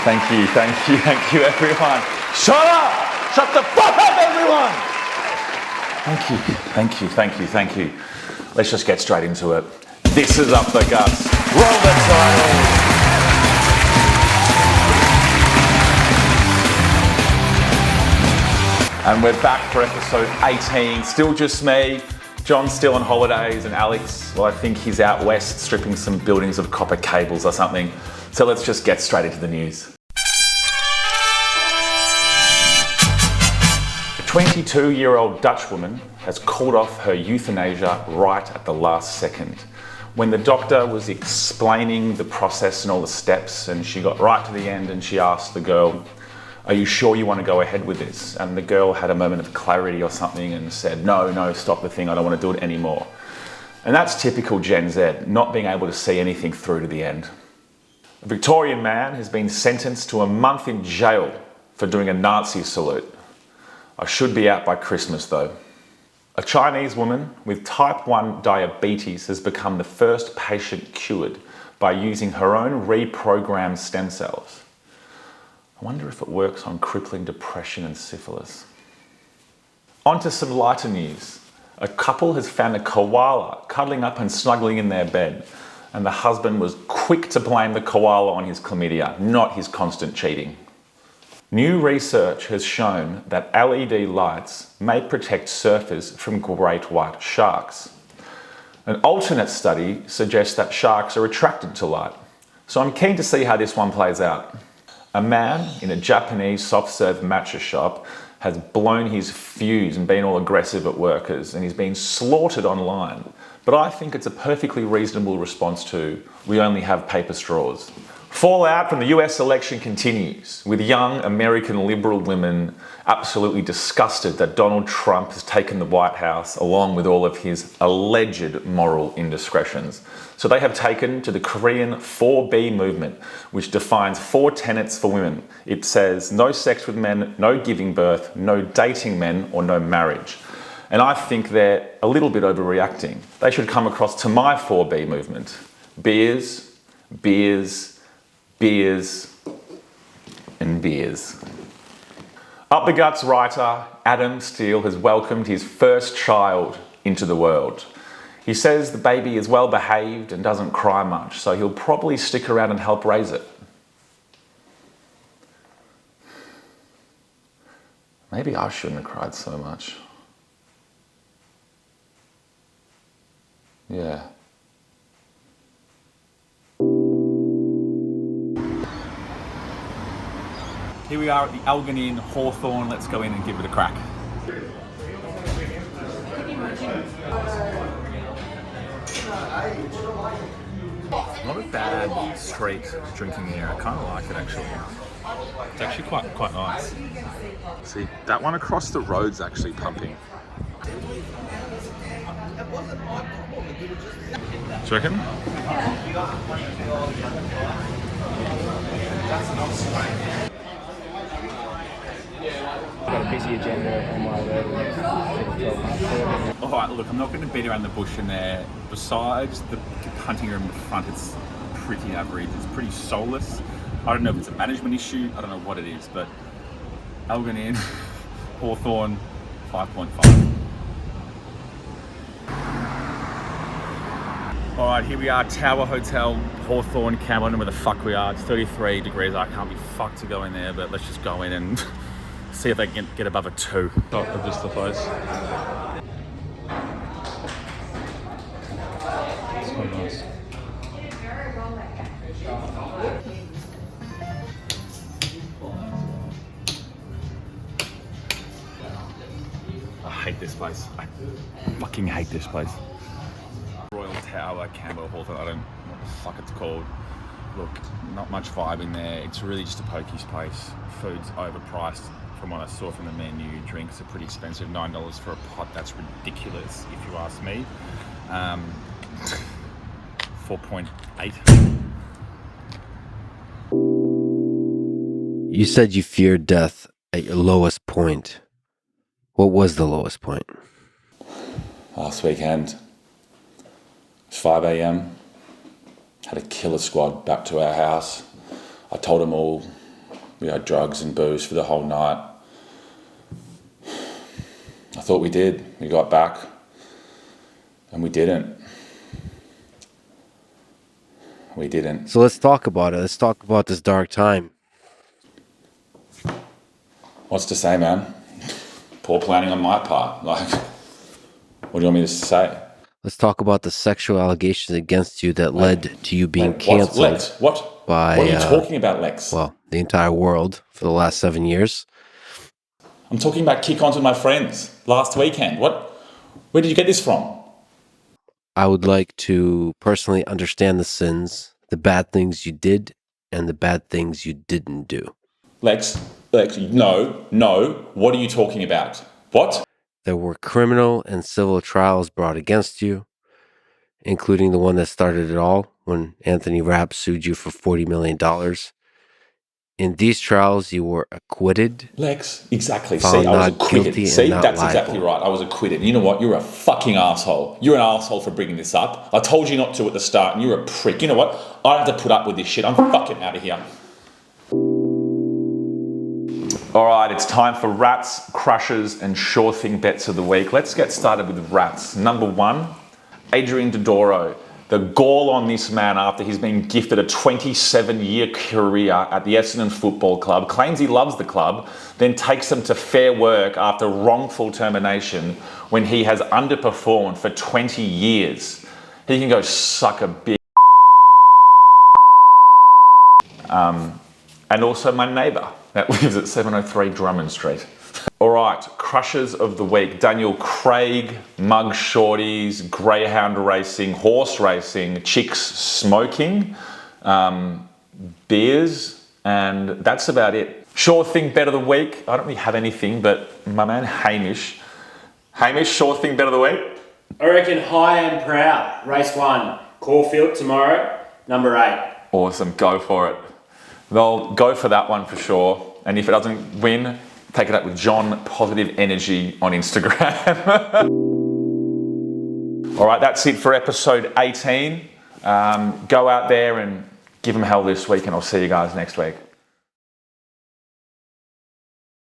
Thank you, everyone. Shut up! Shut the fuck up, everyone! Thank you. Let's just get straight into it. This is Up the Guts. Roll the title! And we're back for episode 18. Still just me. John's still on holidays, and Alex, well, I think he's out west stripping some buildings of copper cables or something. So let's just get straight into the news. A 22-year-old Dutch woman has called off her euthanasia right at the last second. When the doctor was explaining the process and all the steps, and she got right to the end and she asked the girl, "Are you sure you want to go ahead with this?" And the girl had a moment of clarity or something and said, no, stop the thing, I don't want to do it anymore. And that's typical Gen Z, not being able to see anything through to the end. A Victorian man has been sentenced to a month in jail for doing a Nazi salute. I should be out by Christmas though. A Chinese woman with type 1 diabetes has become the first patient cured by using her own reprogrammed stem cells. I wonder if it works on crippling depression and syphilis. On to some lighter news. A couple has found a koala cuddling up and snuggling in their bed, and the husband was quick to blame the koala on his chlamydia, not his constant cheating. New research has shown that LED lights may protect surfers from great white sharks. An alternate study suggests that sharks are attracted to light. So I'm keen to see how this one plays out. A man in a Japanese soft-serve matcha shop has blown his fuse and been all aggressive at workers, and he's been slaughtered online. But I think it's a perfectly reasonable response to, we only have paper straws. Fallout from the US election continues, with young American liberal women absolutely disgusted that Donald Trump has taken the White House along with all of his alleged moral indiscretions. So they have taken to the Korean 4B movement, which defines 4 tenets for women. It says no sex with men, no giving birth, no dating men, or no marriage. And I think they're a little bit overreacting. They should come across to my 4B movement. Beers, and beers. Up the Guts writer Adam Steele has welcomed his first child into the world. He says the baby is well behaved and doesn't cry much, so he'll probably stick around and help raise it. Maybe I shouldn't have cried so much. Yeah. Here we are at the Elgin Inn, Hawthorn. Let's go in and give it a crack. Not a bad street drinking here. I kind of like it actually. It's actually quite nice. See, that one across the road's actually pumping. Do you reckon? Got a busy agenda on my road the next 12 months. Alright, look, I'm not going to beat around the bush in there. Besides the hunting room in the front, it's pretty average. It's pretty soulless. I don't know if it's a management issue. I don't know what it is, but Elgin Inn, Hawthorn, 5.5. Alright, here we are, Tower Hotel, Hawthorn, Camberwell. I don't know where the fuck we are. It's 33 degrees. I can't be fucked to go in there, but let's just go in and see if they can get above a 2. Top of just the place. So nice. I hate this place. I fucking hate this place. Royal Tower, Camberwell, Hawthorn, I don't know what the fuck it's called. Look, not much vibe in there. It's really just a pokies place. Food's overpriced from what I saw from the menu. Drinks are pretty expensive, $9 for a pot. That's ridiculous if you ask me. 4.8. You said you feared death at your lowest point. What was the lowest point? Last weekend, it's 5 a.m. Had a killer squad back to our house. I told them all We had drugs and booze for the whole night. I thought we did. We got back. And we didn't. We didn't. So let's talk about it. Let's talk about this dark time. What's to say, man? Poor planning on my part. Like, what do you want me to say? Let's talk about the sexual allegations against you that led to you being What? canceled. Lex? What? By, what are you talking about, Lex? Well, the entire world for the last 7 years. I'm talking about kick-ons with my friends last weekend. What? Where did you get this from? I would like to personally understand the sins, the bad things you did, and the bad things you didn't do. Lex, no. What are you talking about? What? There were criminal and civil trials brought against you, including the one that started it all when Anthony Rapp sued you for $40 million. In these trials, you were acquitted. Lex, exactly. Found See, I was not acquitted. guilty See, and not that's liable. exactly right. I was acquitted. You know what? You're a fucking asshole. You're an asshole for bringing this up. I told you not to at the start, and you're a prick. You know what? I don't have to put up with this shit. I'm fucking out of here. All right, it's time for Rats, Crushes, and Sure Thing Bets of the Week. Let's get started with Rats. Number 1, Adrian Dodoro. The gall on this man after he's been gifted a 27-year career at the Essendon Football Club, claims he loves the club, then takes them to Fair Work after wrongful termination when he has underperformed for 20 years. He can go suck a big... and also my neighbour that lives at 703 Drummond Street. All right, Crushes of the Week. Daniel Craig, mug shorties, greyhound racing, horse racing, chicks smoking, beers, and that's about it. Sure Thing Bet of the Week. I don't really have anything, but my man Hamish. Hamish, Sure Thing Bet of the Week. I reckon High and Proud, race 1, Caulfield tomorrow, number 8. Awesome, go for it. They'll go for that one for sure. And if it doesn't win, take it up with John Positive Energy on Instagram. All right, that's it for episode 18. Go out there and give them hell this week, and I'll see you guys next week.